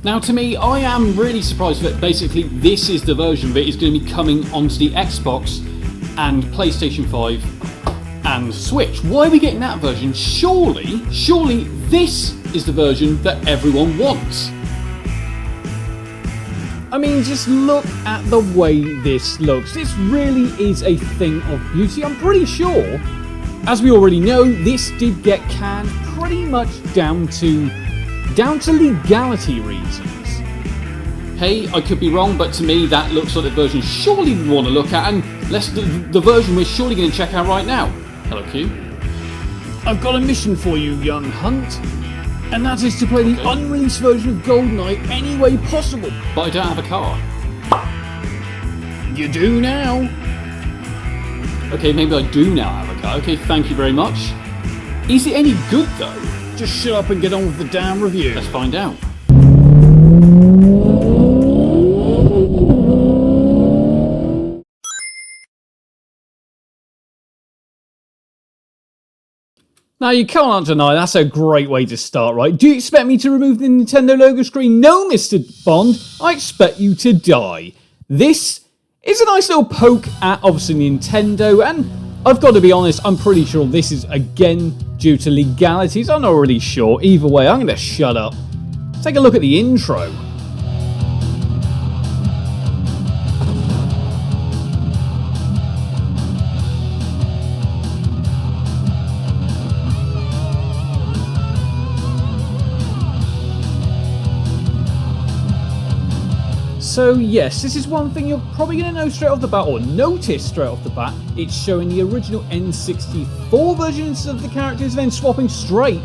Now to me, I am really surprised that basically this is the version that is going to be coming onto the Xbox and PlayStation 5 and Switch. Why are we getting that version? Surely this is the version that everyone wants. I mean, just look at the way this looks. This really is a thing of beauty. I'm pretty sure, as we already know, this did get canned pretty much down to legality reasons. Hey, I could be wrong, but to me that looks like the version surely we want to look at, and the version we're surely going to check out right now. Hello, Q. I've got a mission for you, young Hunt, and that is to play the unreleased version of Goldeneye any way possible. But I don't have a car. You do now. Okay, maybe I do now have a car. Okay, thank you very much. Is it any good though? Just shut up and get on with the damn review. Let's find out. Now you can't deny that's a great way to start, right? Do you expect me to remove the Nintendo logo screen? No, Mr. Bond, I expect you to die. This is a nice little poke at obviously Nintendo, and I've got to be honest, I'm pretty sure this is again due to legalities. I'm not really sure. Either way, I'm going to shut up. Take a look at the intro. So yes, this is one thing you're probably going to know straight off the bat, or notice straight off the bat. It's showing the original N64 versions of the characters, then swapping straight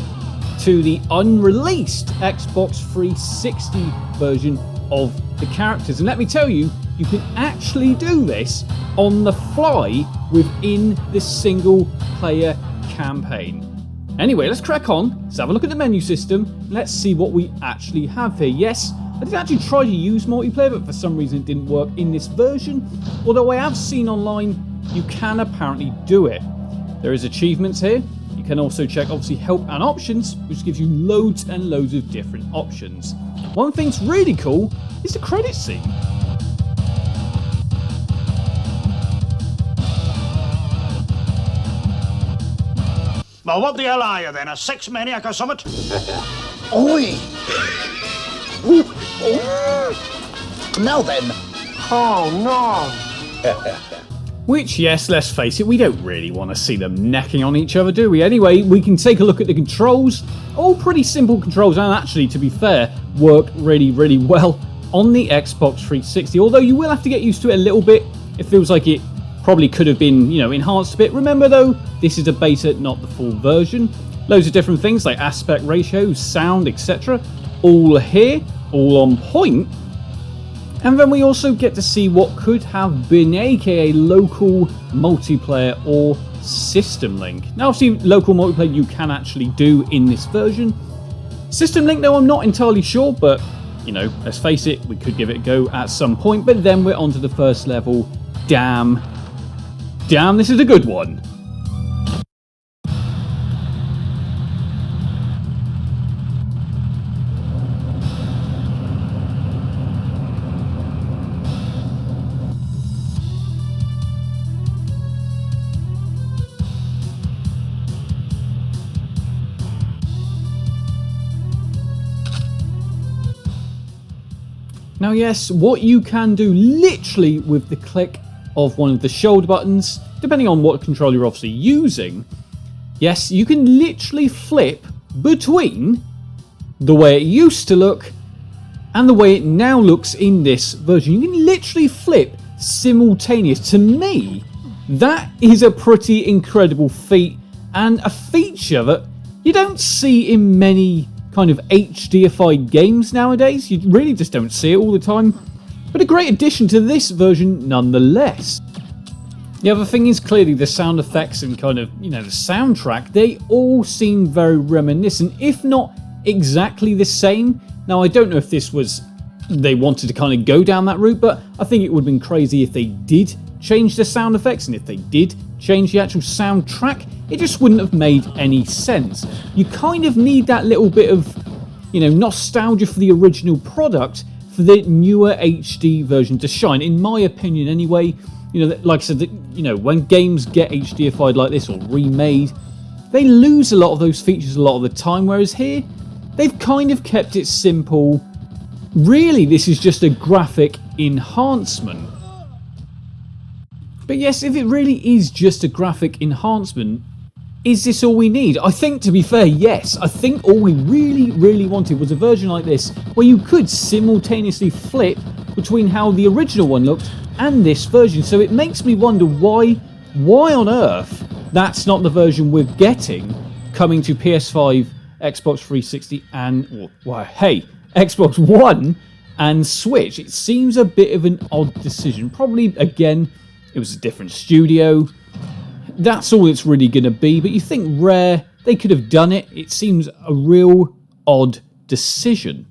to the unreleased Xbox 360 version of the characters. And let me tell you, you can actually do this on the fly within the single player campaign. Anyway, let's crack on. Let's have a look at the menu system. Let's see what we actually have here. Yes, I did actually try to use multiplayer, but for some reason it didn't work in this version. Although I have seen online, you can apparently do it. There is achievements here. You can also check, obviously, help and options, which gives you loads and loads of different options. One thing's really cool is the credit scene. Well, what the hell are you then? A sex maniac or something? Oi! Ooh. Now then. Oh, no. Which, yes, let's face it, we don't really want to see them necking on each other, do we? Anyway, we can take a look at the controls. All pretty simple controls, and actually, to be fair, work really, really well on the Xbox 360. Although you will have to get used to it a little bit. It feels like it probably could have been, enhanced a bit. Remember, though, this is a beta, not the full version. Loads of different things like aspect ratio, sound, etc. All here, all on point. And then we also get to see what could have been, aka local multiplayer or system link. Now, obviously, local multiplayer you can actually do in this version. System link, though, I'm not entirely sure, but, let's face it, we could give it a go at some point. But then we're on to the first level. Damn, this is a good one. Now yes, what you can do literally with the click of one of the shoulder buttons, depending on what controller you're obviously using, yes, you can literally flip between the way it used to look and the way it now looks in this version. You can literally flip simultaneous. To me, that is a pretty incredible feat, and a feature that you don't see in many kind of HDified games nowadays. You really just don't see it all the time. But a great addition to this version nonetheless. The other thing is clearly the sound effects and kind of, the soundtrack, they all seem very reminiscent, if not exactly the same. Now, I don't know if they wanted to kind of go down that route, but I think it would have been crazy if they did change the sound effects, and if they did change the actual soundtrack, it just wouldn't have made any sense. You kind of need that little bit of nostalgia for the original product, for the newer HD version to shine, in my opinion anyway. Like I said, when games get HDified like this or remade, they lose a lot of those features a lot of the time, whereas here, they've kind of kept it simple. Really, this is just a graphic enhancement. But yes, if it really is just a graphic enhancement, is this all we need? I think, to be fair, yes. I think all we really wanted was a version like this, where you could simultaneously flip between how the original one looked and this version. So it makes me wonder why on earth that's not the version we're getting coming to PS5, Xbox 360 and, well, hey, Xbox One and Switch. It seems a bit of an odd decision. Probably, again, it was a different studio. That's all it's really going to be. But you think Rare, they could have done it. It seems a real odd decision.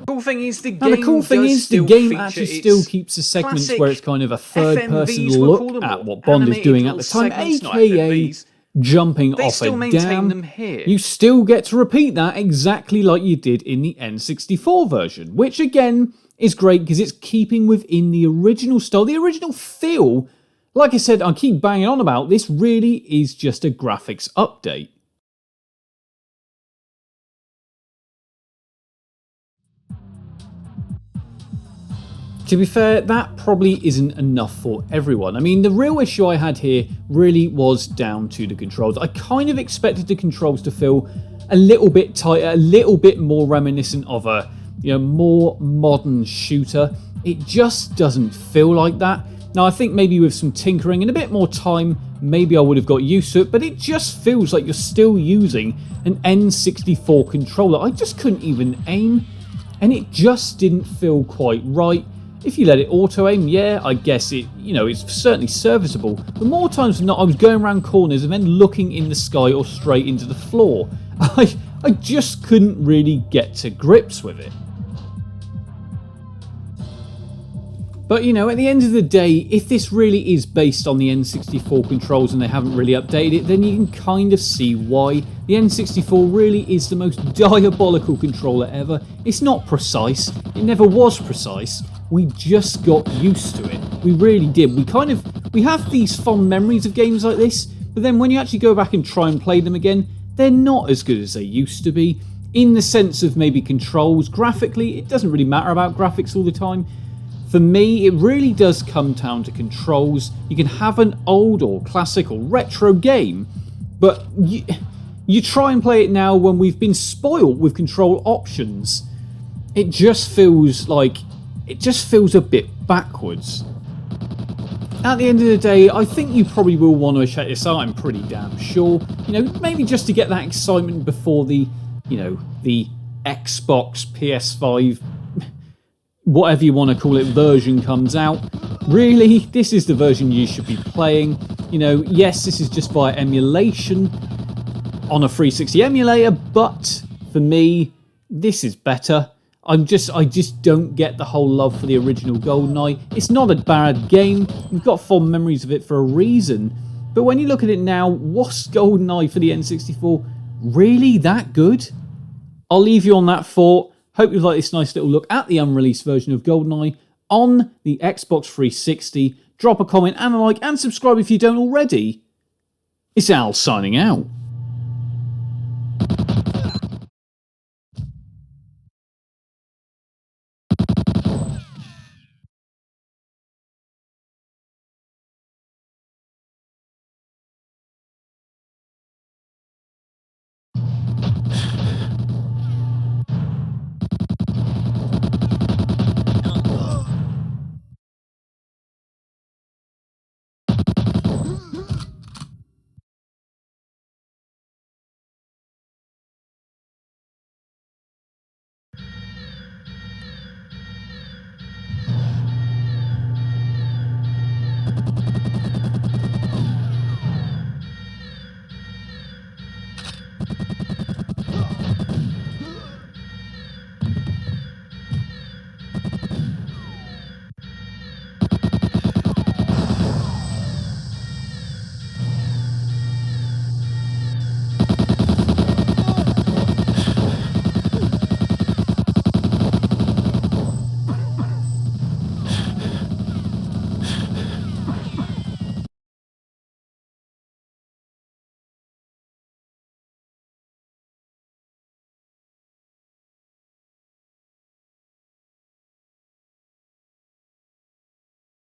Cool thing is the game actually still keeps the segments where it's kind of a third-person look at what Bond is doing at the time, aka jumping off a dam. You still get to repeat that exactly like you did in the N64 version, which again is great because it's keeping within the original style, the original feel. Like I said, I keep banging on about, this really is just a graphics update. To be fair, that probably isn't enough for everyone. I mean, the real issue I had here really was down to the controls. I kind of expected the controls to feel a little bit tighter, a little bit more reminiscent of a more modern shooter. It just doesn't feel like that. Now, I think maybe with some tinkering and a bit more time, maybe I would have got used to it, but it just feels like you're still using an N64 controller. I just couldn't even aim, and it just didn't feel quite right. If you let it auto-aim, yeah, I guess it's certainly serviceable. But more times than not, I was going around corners and then looking in the sky or straight into the floor. I just couldn't really get to grips with it. But, at the end of the day, if this really is based on the N64 controls and they haven't really updated it, then you can kind of see why. The N64 really is the most diabolical controller ever. It's not precise. It never was precise. We just got used to it. We really did. We have these fond memories of games like this, but then when you actually go back and try and play them again, they're not as good as they used to be. In the sense of maybe controls, graphically, it doesn't really matter about graphics all the time. For me, it really does come down to controls. You can have an old or classic or retro game, but you try and play it now when we've been spoiled with control options. It just feels a bit backwards. At the end of the day, I think you probably will want to check this out, I'm pretty damn sure. Maybe just to get that excitement before the Xbox, PS5, whatever you want to call it, version comes out. Really, this is the version you should be playing. Yes, this is just via emulation on a 360 emulator, but for me, this is better. I just don't get the whole love for the original Goldeneye. It's not a bad game. We've got fond memories of it for a reason. But when you look at it now, was Goldeneye for the N64 really that good? I'll leave you on that thought. Hope you've liked this nice little look at the unreleased version of Goldeneye on the Xbox 360. Drop a comment and a like and subscribe if you don't already. It's Al signing out.